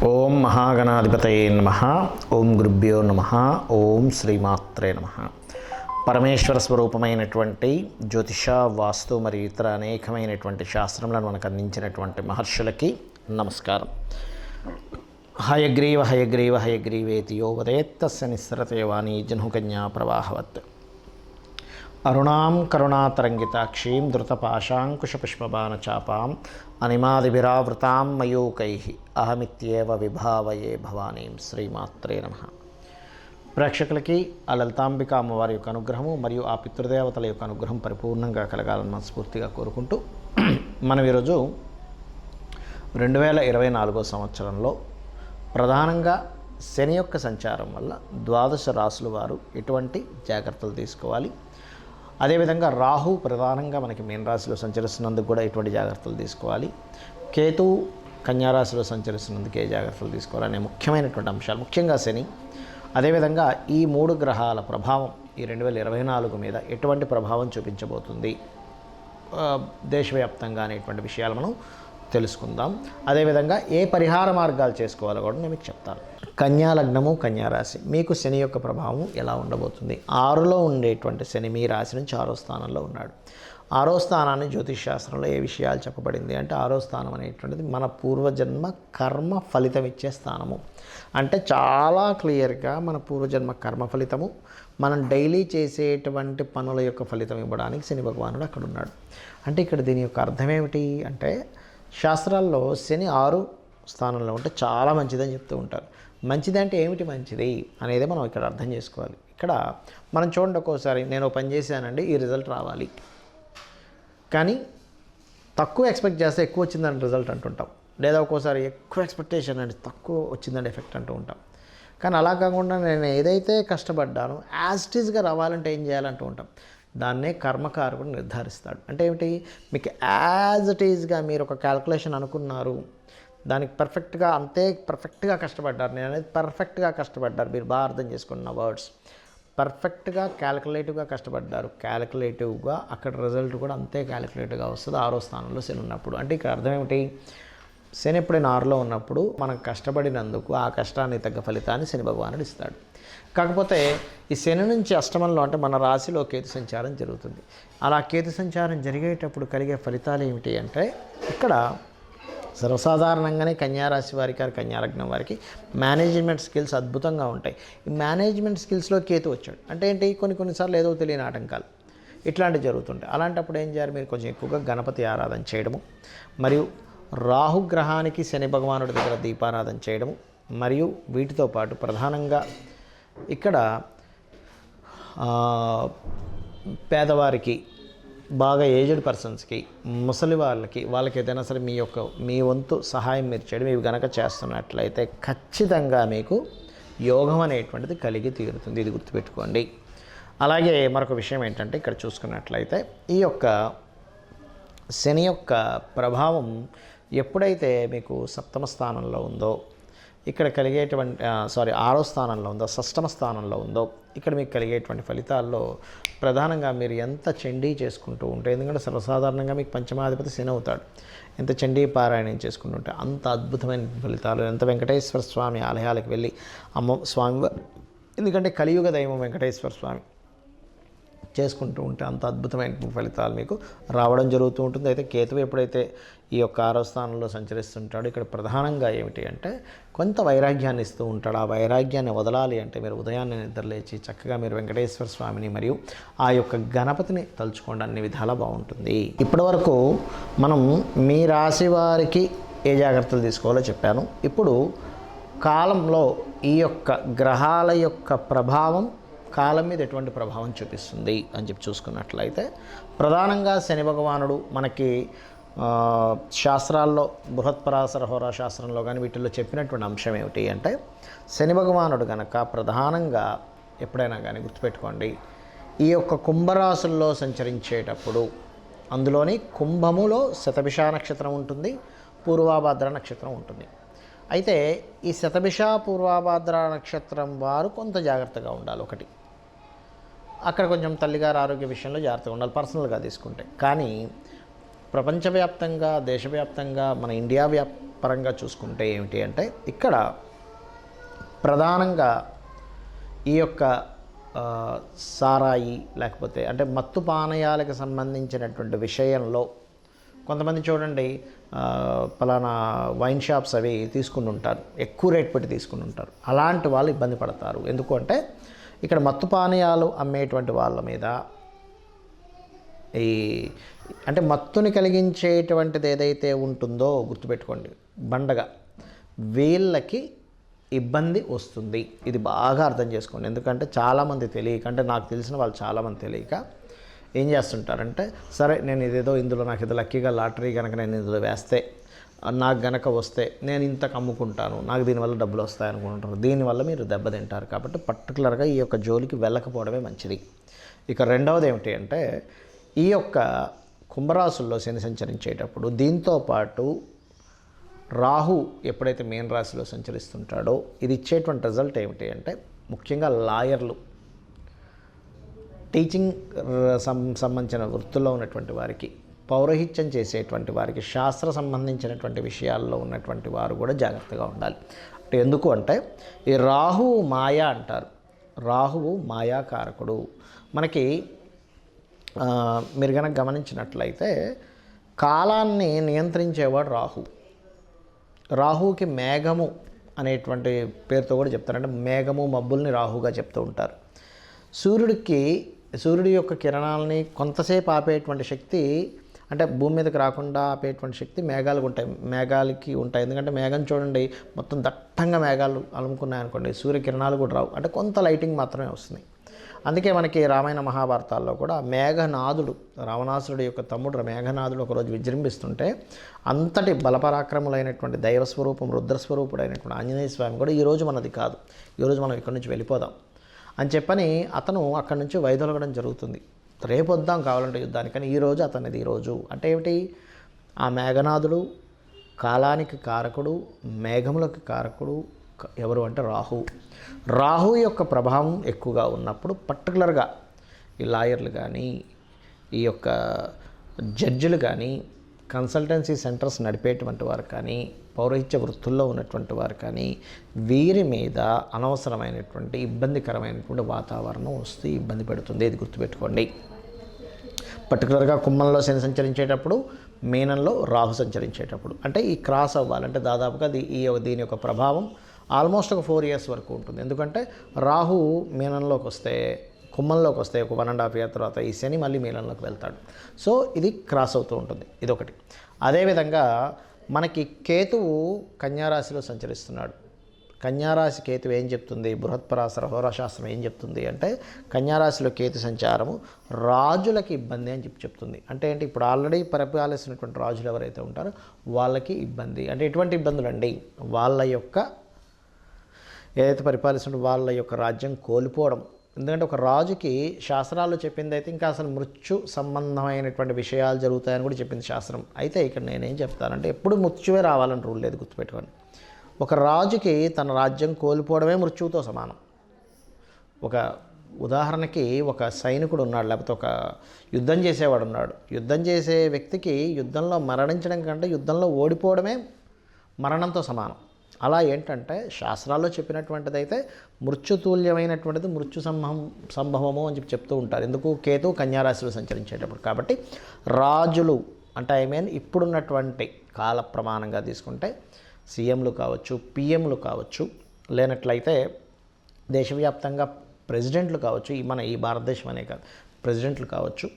ఓం మహాగణాధిపతయే నమః. ఓం గురుభ్యో నమః. ఓం శ్రీమాత్రే నమః. పరమేశ్వర స్వరూపమైనటువంటి జ్యోతిష, వాస్తు మరియు ఇతర అనేకమైనటువంటి శాస్త్రములను మనకు అందించినటువంటి మహర్షులకి నమస్కారం. హయగ్రీవ హయగ్రీవ హయగ్రీవేతి యో వదేత్తస్య నిస్సరతే వాణీ జహ్నుకన్యా ప్రవాహవత్. అరుణాం కరుణాతరంగితాక్షీం ధృతపాశాంకుశపుష్పబాణచాపాం అనిమాదిభిరావృతాం మయూకైః అహమిత్యేవ విభావయే భవానీం. శ్రీమాత్రే నమః. ప్రేక్షకులకి ఆ లలితాంబిక అమ్మవారి యొక్క అనుగ్రహము మరియు ఆ పితృదేవతల యొక్క అనుగ్రహం పరిపూర్ణంగా కలగాలని మనస్ఫూర్తిగా కోరుకుంటూ మనం ఈరోజు 2024 సంవత్సరంలో ప్రధానంగా శని యొక్క సంచారం వల్ల ద్వాదశ రాశుల వారు ఎటువంటి జాగ్రత్తలు తీసుకోవాలి, అదేవిధంగా రాహు ప్రధానంగా మనకి మీనరాశిలో సంచరిస్తున్నందుకు కూడా ఎటువంటి జాగ్రత్తలు తీసుకోవాలి, కేతు కన్యారాశిలో సంచరిస్తున్నందుకు ఏ జాగ్రత్తలు తీసుకోవాలి అనే ముఖ్యమైనటువంటి అంశాలు, ముఖ్యంగా శని, అదేవిధంగా ఈ 3 గ్రహాల ప్రభావం ఈ 2024 మీద ఎటువంటి ప్రభావం చూపించబోతుంది దేశవ్యాప్తంగా అనేటువంటి విషయాలు మనం తెలుసుకుందాం. అదేవిధంగా ఏ పరిహార మార్గాలు చేసుకోవాలో కూడా నేను మీకు చెప్తాను. కన్యా లగ్నము, కన్యారాశి, మీకు శని యొక్క ప్రభావం ఎలా ఉండబోతుంది? 6లో ఉండేటువంటి శని మీ రాశి నుంచి 6వ స్థానంలో ఉన్నాడు. 6వ స్థానాన్ని జ్యోతిష్ శాస్త్రంలో ఏ విషయాలు చెప్పబడింది అంటే 6వ స్థానం అనేటువంటిది మన పూర్వజన్మ కర్మ ఫలితం ఇచ్చే స్థానము. అంటే చాలా క్లియర్గా మన పూర్వజన్మ కర్మ ఫలితము, మనం డైలీ చేసేటువంటి పనుల యొక్క ఫలితం ఇవ్వడానికి శని భగవానుడు అక్కడ ఉన్నాడు. అంటే ఇక్కడ దీని యొక్క అర్థం ఏమిటి అంటే శాస్త్రాల్లో శని 6 స్థానంలో ఉంటే చాలా మంచిదని చెప్తూ ఉంటారు. మంచిది అంటే ఏమిటి మంచిది అనేది మనం ఇక్కడ అర్థం చేసుకోవాలి. ఇక్కడ మనం చూడండి, ఒక్కోసారి నేను పని చేశానండి ఈ రిజల్ట్ రావాలి, కానీ తక్కువ ఎక్స్పెక్ట్ చేస్తే ఎక్కువ వచ్చిందని రిజల్ట్ అంటుంటాం. లేదా ఒక్కోసారి ఎక్కువ ఎక్స్పెక్టేషన్ అంటే తక్కువ వచ్చిందని ఎఫెక్ట్ అంటూ ఉంటాం. కానీ అలా కాకుండా నేను ఏదైతే కష్టపడ్డానో యాజ్ ఇట్ ఈజ్గా రావాలంటే ఏం చేయాలంటూ ఉంటాం. దాన్నే కర్మకారకుడు నిర్ధారిస్తాడు. అంటే ఏమిటి, మీకు యాజ్ ఇట్ ఈజ్గా మీరు ఒక క్యాల్కులేషన్ అనుకున్నారు, దానికి పర్ఫెక్ట్గా కష్టపడ్డారు. నేను అనేది పర్ఫెక్ట్గా కష్టపడ్డారు, మీరు బాగా అర్థం చేసుకున్న వర్డ్స్, పర్ఫెక్ట్గా క్యాలిక్యులేటివ్గా కష్టపడ్డారు. క్యాలిక్యులేటివ్గా అక్కడ రిజల్ట్ కూడా అంతే క్యాలిక్యులేటివ్గా వస్తుంది 6వ స్థానంలో శని ఉన్నప్పుడు. అంటే ఇక్కడ అర్థం ఏమిటి, శని ఎప్పుడైనా 6లో ఉన్నప్పుడు మనం కష్టపడినందుకు ఆ కష్టాన్ని తగ్గ ఫలితాన్ని శని భగవానుడు ఇస్తాడు. కాకపోతే ఈ శని నుంచి అష్టమంలో అంటే మన రాశిలో కేతు సంచారం జరుగుతుంది. అలా కేతు సంచారం జరిగేటప్పుడు కలిగే ఫలితాలు ఏమిటి అంటే ఇక్కడ సర్వసాధారణంగానే కన్యారాశి వారికి, కన్యాలగ్నం వారికి మేనేజ్మెంట్ స్కిల్స్ అద్భుతంగా ఉంటాయి. ఈ మేనేజ్మెంట్ స్కిల్స్లో కేతు వచ్చాడు అంటే ఏంటి, కొన్నిసార్లు ఏదో తెలియని ఆటంకాలు ఇట్లాంటివి జరుగుతుంటాయి. అలాంటప్పుడు ఏం చేయాలి, మీరు కొంచెం ఎక్కువగా గణపతి ఆరాధన చేయడము, మరియు రాహుగ్రహానికి శని భగవానుడి దగ్గర దీపారాధన చేయడము, మరియు వీటితో పాటు ప్రధానంగా ఇక్కడ పేదవారికి, బాగా ఏజ్డ్ పర్సన్స్కి, ముసలి వాళ్ళకి ఏదైనా సరే మీ వంతు సహాయం మీరు చేయడం ఇవి కనుక చేస్తున్నట్లయితే ఖచ్చితంగా మీకు యోగం అనేటువంటిది కలిగి తీరుతుంది. ఇది గుర్తుపెట్టుకోండి. అలాగే మరొక విషయం ఏంటంటే ఇక్కడ చూసుకున్నట్లయితే ఈ యొక్క శని యొక్క ప్రభావం ఎప్పుడైతే మీకు 7వ స్థానంలో ఉందో, ఇక్కడ కలిగేటువంటి 6వ స్థానంలో ఉందో, 6వ స్థానంలో ఉందో, ఇక్కడ మీకు కలిగేటువంటి ఫలితాల్లో ప్రధానంగా మీరు ఎంత చండీ చేసుకుంటూ ఉంటే, ఎందుకంటే సర్వసాధారణంగా మీకు పంచమాధిపతి శని అవుతాడు, ఎంత చండీ పారాయణం చేసుకుంటూ ఉంటే అంత అద్భుతమైన ఫలితాలు. ఎంత వెంకటేశ్వర స్వామి ఆలయాలకు వెళ్ళి స్వామి, ఎందుకంటే కలియుగ దైవం వెంకటేశ్వర స్వామి చేసుకుంటూ ఉంటే అంత అద్భుతమైన ఫలితాలు మీకు రావడం జరుగుతూ ఉంటుంది. అయితే కేతువు ఎప్పుడైతే ఈ యొక్క 6వ స్థానంలో సంచరిస్తుంటాడో ఇక్కడ ప్రధానంగా ఏమిటి అంటే కొంత వైరాగ్యాన్ని ఇస్తూ ఉంటాడు. ఆ వైరాగ్యాన్ని వదలాలి అంటే మీరు ఉదయాన్నే నిద్రలేచి చక్కగా మీరు వెంకటేశ్వర స్వామిని మరియు ఆ యొక్క గణపతిని తలుచుకోండి, అన్ని విధాలా బాగుంటుంది. ఇప్పటివరకు మనం మీ రాశి వారికి ఏ జాగ్రత్తలు తీసుకోవాలో చెప్పాను. ఇప్పుడు కాలంలో ఈ యొక్క గ్రహాల యొక్క ప్రభావం కాలం మీద ఎటువంటి ప్రభావం చూపిస్తుంది అని చెప్పి చూసుకున్నట్లయితే ప్రధానంగా శని భగవానుడు మనకి శాస్త్రాల్లో బృహత్పరాశర హోరా శాస్త్రంలో కానీ వీటిల్లో చెప్పినటువంటి అంశం ఏమిటి అంటే శని భగవానుడు కనుక ప్రధానంగా ఎప్పుడైనా కానీ గుర్తుపెట్టుకోండి, ఈ యొక్క కుంభరాశుల్లో సంచరించేటప్పుడు అందులోని కుంభములో శతభిష నక్షత్రం ఉంటుంది, పూర్వాభాద్ర నక్షత్రం ఉంటుంది. అయితే ఈ శతభిష పూర్వాభాద్ర నక్షత్రం వారు కొంత జాగ్రత్తగా ఉండాలి. ఒకటి అక్కడ కొంచెం తల్లిగారి ఆరోగ్య విషయంలో జాగ్రత్తగా ఉండాలి పర్సనల్గా తీసుకుంటే. కానీ ప్రపంచవ్యాప్తంగా, దేశవ్యాప్తంగా, మన ఇండియా పరంగా చూసుకుంటే ఏమిటి అంటే ఇక్కడ ప్రధానంగా ఈ యొక్క సారాయి లేకపోతే అంటే మత్తు పానీయాలకు సంబంధించినటువంటి విషయంలో కొంతమంది చూడండి పలానా వైన్ షాప్స్ అవి తీసుకుని ఉంటారు, ఎక్కువ రేట్ పెట్టి తీసుకుని ఉంటారు. అలాంటి వాళ్ళు ఇబ్బంది పడతారు. ఎందుకు అంటే ఇక్కడ మత్తు పానీయాలు అమ్మేటువంటి వాళ్ళ మీద ఈ అంటే మత్తుని కలిగించేటువంటిది ఏదైతే ఉంటుందో గుర్తుపెట్టుకోండి, బండగా వీళ్ళకి ఇబ్బంది వస్తుంది. ఇది బాగా అర్థం చేసుకోండి. ఎందుకంటే చాలామంది తెలియక, అంటే నాకు తెలిసిన వాళ్ళు చాలామంది తెలియక ఏం చేస్తుంటారంటే, సరే నేను ఇదేదో ఇందులో నాకు ఇది లక్కీగా లాటరీ కనుక నేను ఇందులో వేస్తే నాకు గనక వస్తే నేను ఇంతకు అమ్ముకుంటాను, నాకు దీనివల్ల డబ్బులు వస్తాయి అనుకుంటారు. దీనివల్ల మీరు దెబ్బతింటారు. కాబట్టి పర్టికులర్గా ఈ యొక్క జోలికి వెళ్ళకపోవడమే మంచిది. ఇక రెండవది ఏమిటి అంటే ఈ యొక్క కుంభరాశుల్లో శని సంచరించేటప్పుడు దీంతో పాటు రాహు ఎప్పుడైతే మీన రాశిలో సంచరిస్తుంటాడో ఇది ఇచ్చేటువంటి రిజల్ట్ ఏమిటి అంటే ముఖ్యంగా లాయర్లు, టీచింగ్ సంబంధించిన వృత్తుల్లో ఉన్నటువంటి వారికి, పౌరహిత్యం చేసేటువంటి వారికి, శాస్త్ర సంబంధించినటువంటి విషయాల్లో ఉన్నటువంటి వారు కూడా జాగ్రత్తగా ఉండాలి. అంటే ఎందుకు అంటే ఈ రాహువు మాయ అంటారు. రాహువు మాయాకారకుడు. మనకి మీరు కనుక గమనించినట్లయితే కాలాన్ని నియంత్రించేవాడు రాహు. రాహుకి మేఘము అనేటువంటి పేరుతో కూడా చెప్తారు. అంటే మేఘము మబ్బుల్ని రాహుగా చెప్తూ ఉంటారు. సూర్యుడి యొక్క కిరణాలని కొంతసేపు ఆపేటువంటి శక్తి, అంటే భూమి మీదకి రాకుండా ఆపేటువంటి శక్తి మేఘాలకి ఉంటాయి. ఎందుకంటే మేఘం చూడండి, మొత్తం దట్టంగా మేఘాలు అలుముకున్నాయనుకోండి, సూర్యకిరణాలు కూడా రావు, అంటే కొంత లైటింగ్ మాత్రమే వస్తున్నాయి. అందుకే మనకి రామాయణ మహాభారతాల్లో కూడా మేఘనాథుడు, రావణాసురుడు యొక్క తమ్ముడు మేఘనాథుడు ఒకరోజు విజృంభిస్తుంటే అంతటి బలపరాక్రములైనటువంటి దైవస్వరూపం, రుద్రస్వరూపుడైనటువంటి ఆంజనేయ స్వామి కూడా ఈరోజు మనది కాదు, ఈరోజు మనం ఇక్కడి నుంచి వెళ్ళిపోదాం అని చెప్పని అతను అక్కడి నుంచి వైదొలగడం జరుగుతుంది. రేపు వద్దాం కావాలంటే యుద్ధానికి, కానీ ఈరోజు అతనిది ఈరోజు. అంటే ఏమిటి, ఆ మేఘనాథుడు కాలానికి కారకుడు, మేఘములకు కారకుడు ఎవరు అంటే రాహు యొక్క ప్రభావం ఎక్కువగా ఉన్నప్పుడు పర్టికులర్గా ఈ లాయర్లు కానీ, ఈ యొక్క జడ్జిలు కానీ, కన్సల్టెన్సీ సెంటర్స్ నడిపేటువంటి వారు కానీ, పౌరహిత్య వృత్తుల్లో ఉన్నటువంటి వారు కానీ, వీరి మీద అనవసరమైనటువంటి ఇబ్బందికరమైనటువంటి వాతావరణం వస్తే ఇబ్బంది పెడుతుంది. ఇది గుర్తుపెట్టుకోండి. పర్టికులర్గా కుంభంలో శని సంచరించేటప్పుడు, మీనంలో రాహు సంచరించేటప్పుడు, అంటే ఈ క్రాస్ అవ్వాలంటే దాదాపుగా దీని యొక్క ప్రభావం ఆల్మోస్ట్ ఒక 4 years వరకు ఉంటుంది. ఎందుకంటే రాహు మీనంలోకి వస్తే, కుంభంలోకి వస్తే ఒక 1.5 year తర్వాత ఈ శని మళ్ళీ మీనంలోకి వెళ్తాడు. సో ఇది క్రాస్ అవుతూ ఉంటుంది. ఇదొకటి. అదేవిధంగా మనకి కేతువు కన్యారాశిలో సంచరిస్తున్నాడు. కన్యారాశి కేతువు ఏం చెప్తుంది, బృహత్పరాశర హోరాశాస్త్రం ఏం చెప్తుంది అంటే కన్యారాశిలో కేతు సంచారము రాజులకి ఇబ్బంది అని చెప్తుంది. అంటే ఏంటి, ఇప్పుడు ఆల్రెడీ పరిపాలిస్తున్నటువంటి రాజులు ఎవరైతే ఉంటారో వాళ్ళకి ఇబ్బంది. అంటే ఎటువంటి ఇబ్బందులు అండి, వాళ్ళ యొక్క ఏదైతే పరిపాలిస్తున్న వాళ్ళ యొక్క రాజ్యం కోల్పోవడం. ఎందుకంటే ఒక రాజుకి శాస్త్రాల్లో చెప్పింది అయితే ఇంకా అసలు మృత్యు సంబంధమైనటువంటి విషయాలు జరుగుతాయని కూడా చెప్పింది శాస్త్రం. అయితే ఇక్కడ నేనేం చెప్తానంటే ఎప్పుడు మృత్యువే రావాలని రూల్ లేదు, గుర్తుపెట్టుకోండి. ఒక రాజుకి తన రాజ్యం కోల్పోవడమే మృత్యువుతో సమానం. ఒక ఉదాహరణకి ఒక సైనికుడు ఉన్నాడు, లేకపోతే ఒక యుద్ధం చేసేవాడు ఉన్నాడు. యుద్ధం చేసే వ్యక్తికి యుద్ధంలో మరణించడం కంటే యుద్ధంలో ఓడిపోవడమే మరణంతో సమానం. అలా ఏంటంటే శాస్త్రాల్లో చెప్పినటువంటిది అయితే మృత్యుతుల్యమైనటువంటిది మృత్యు సంభవము అని చెప్తూ ఉంటారు. ఎందుకు, కేతు కన్యారాశిలో సంచరించేటప్పుడు. కాబట్టి రాజులు అంటే ఇప్పుడున్నటువంటి కాల ప్రమాణంగా తీసుకుంటే సీఎంలు కావచ్చు, పిఎంలు కావచ్చు, లేనట్లయితే దేశవ్యాప్తంగా ప్రెసిడెంట్లు కావచ్చు, ఈ భారతదేశం అనే కాదు, ప్రెసిడెంట్లు కావచ్చు.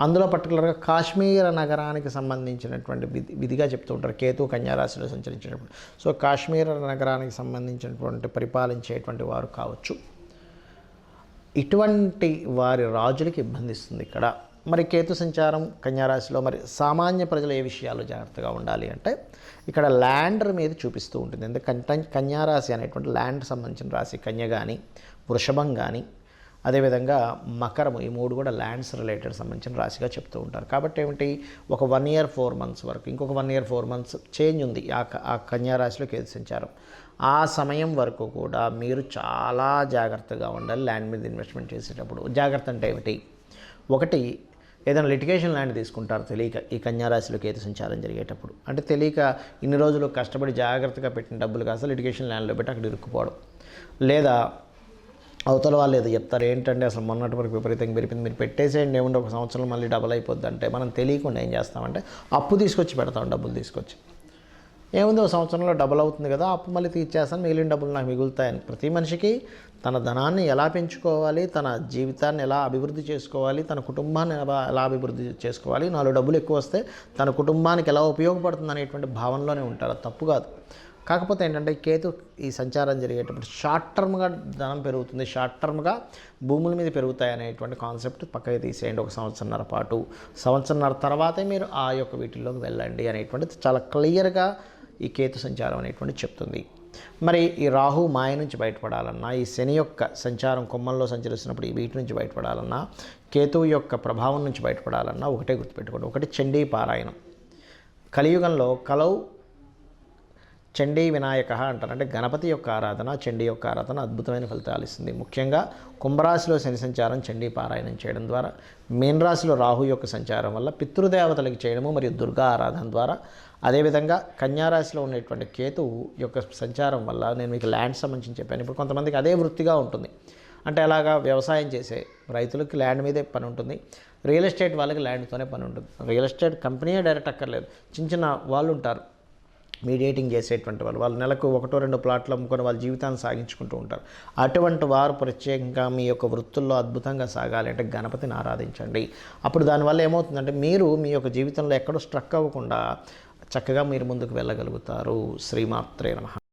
అందులో పర్టికులర్గా కాశ్మీర నగరానికి సంబంధించినటువంటి విధిగా చెప్తూ ఉంటారు కేతు కన్యారాశిలో సంచరించినప్పుడు. సో కాశ్మీర నగరానికి సంబంధించినటువంటి పరిపాలించేటువంటి వారు కావచ్చు, ఇటువంటి వారి రాజులకి ఇబ్బంది ఇస్తుంది ఇక్కడ. మరి కేతు సంచారం కన్యారాశిలో మరి సామాన్య ప్రజలు ఏ విషయాలు జాగ్రత్తగా ఉండాలి అంటే ఇక్కడ ల్యాండర్ మీద చూపిస్తూ ఉంటుంది. ఎందుకంటే కన్యారాశి అనేటువంటి ల్యాండ్ సంబంధించిన రాశి, కన్య కానీ, వృషభం కానీ, అదేవిధంగా మకరము, ఈ 3 కూడా ల్యాండ్స్ రిలేటెడ్ సంబంధించిన రాశిగా చెప్తూ ఉంటారు. కాబట్టి ఏమిటి, ఒక 1 year 4 months వరకు, ఇంకొక 1 year 4 months చేంజ్ ఉంది ఆ కన్యారాశిలో కేతు సంచారం. ఆ సమయం వరకు కూడా మీరు చాలా జాగ్రత్తగా ఉండాలి ల్యాండ్ మీద ఇన్వెస్ట్మెంట్ చేసేటప్పుడు. జాగ్రత్త అంటే ఏమిటి, ఒకటి ఏదైనా లిటిగేషన్ ల్యాండ్ తీసుకుంటారు తెలియక, ఈ కన్యారాశిలో కేతు సంచారం జరిగేటప్పుడు. అంటే తెలియక ఇన్ని రోజులు కష్టపడి జాగ్రత్తగా పెట్టిన డబ్బులు కాస్త లిటిగేషన్ ల్యాండ్లో పెట్టి అక్కడ ఇరుక్కుపోవడం, లేదా అవతల వాళ్ళు ఏదో చెప్తారు, ఏంటంటే అసలు మొన్నటి వరకు విపరీతంగా పెరిపింది, మీరు పెట్టేసేయండి ఏముండే ఒక సంవత్సరం మళ్ళీ డబల్ అయిపోద్ది అంటే మనం తెలియకుండా ఏం చేస్తామంటే అప్పు తీసుకొచ్చి పెడతాం, డబ్బులు తీసుకొచ్చి. ఏముంది ఒక సంవత్సరంలో డబుల్ అవుతుంది కదా, అప్పు మళ్ళీ తీర్చేస్తాను, మిగిలిన డబ్బులు నాకు మిగులుతాయని. ప్రతి మనిషికి తన ధనాన్ని ఎలా పెంచుకోవాలి, తన జీవితాన్ని ఎలా అభివృద్ధి చేసుకోవాలి, తన కుటుంబాన్ని ఎలా అభివృద్ధి చేసుకోవాలి, 4 డబ్బులు ఎక్కువ వస్తే తన కుటుంబానికి ఎలా ఉపయోగపడుతుంది అనేటువంటి భావనలోనే ఉంటారు. తప్పు కాదు. కాకపోతే ఏంటంటే కేతు ఈ సంచారం జరిగేటప్పుడు షార్ట్ టర్మ్గా ధనం పెరుగుతుంది, షార్ట్ టర్మ్గా భూముల మీద పెరుగుతాయి అనేటువంటి కాన్సెప్ట్ పక్కకి తీసేయండి. ఒక సంవత్సరన్నర పాటు, సంవత్సరన్నర తర్వాతే మీరు ఆ యొక్క వీటిల్లోకి వెళ్ళండి అనేటువంటిది చాలా క్లియర్గా ఈ కేతు సంచారం అనేటువంటి చెప్తుంది. మరి ఈ రాహు మాయ నుంచి బయటపడాలన్నా, ఈ శని యొక్క సంచారం కొమ్మల్లో సంచరిస్తున్నప్పుడు ఈ వీటి నుంచి బయటపడాలన్నా, కేతువు యొక్క ప్రభావం నుంచి బయటపడాలన్నా ఒకటే గుర్తుపెట్టుకోండి, ఒకటి చండీ పారాయణం. కలియుగంలో కలౌ చండీ వినాయక అంటారు. అంటే గణపతి యొక్క ఆరాధన, చండీ యొక్క ఆరాధన అద్భుతమైన ఫలితాలు ఇస్తుంది. ముఖ్యంగా కుంభరాశిలో శని సంచారం చండీ పారాయణం చేయడం ద్వారా, మీన రాశిలో రాహు యొక్క సంచారం వల్ల పితృదేవతలకి చేయడము మరియు దుర్గా ఆరాధన ద్వారా, అదేవిధంగా కన్యారాశిలో ఉండేటువంటి కేతువు యొక్క సంచారం వల్ల, నేను మీకు ల్యాండ్ సంబంధించి చెప్పాను. ఇప్పుడు కొంతమందికి అదే వృత్తిగా ఉంటుంది. అంటే అలాగా వ్యవసాయం చేసే రైతులకి ల్యాండ్ మీదే పని ఉంటుంది, రియల్ ఎస్టేట్ వాళ్ళకి ల్యాండ్తోనే పని ఉంటుంది. రియల్ ఎస్టేట్ కంపెనీయే డైరెక్ట్ అక్కర్లేదు, చిన్న చిన్న వాళ్ళు ఉంటారు మీడియేటింగ్ చేసేటువంటి వాళ్ళు నెలకు 1-2 ప్లాట్లు అమ్ముకొని వాళ్ళ జీవితాన్ని సాగించుకుంటూ ఉంటారు. అటువంటి వారు ప్రత్యేకంగా మీ యొక్క వృత్తుల్లో అద్భుతంగా సాగాలి అంటే గణపతిని ఆరాధించండి. అప్పుడు దానివల్ల ఏమవుతుందంటే మీరు మీ యొక్క జీవితంలో ఎక్కడో స్ట్రక్ అవ్వకుండా చక్కగా మీరు ముందుకు వెళ్ళగలుగుతారు. శ్రీమాత్రే నమః.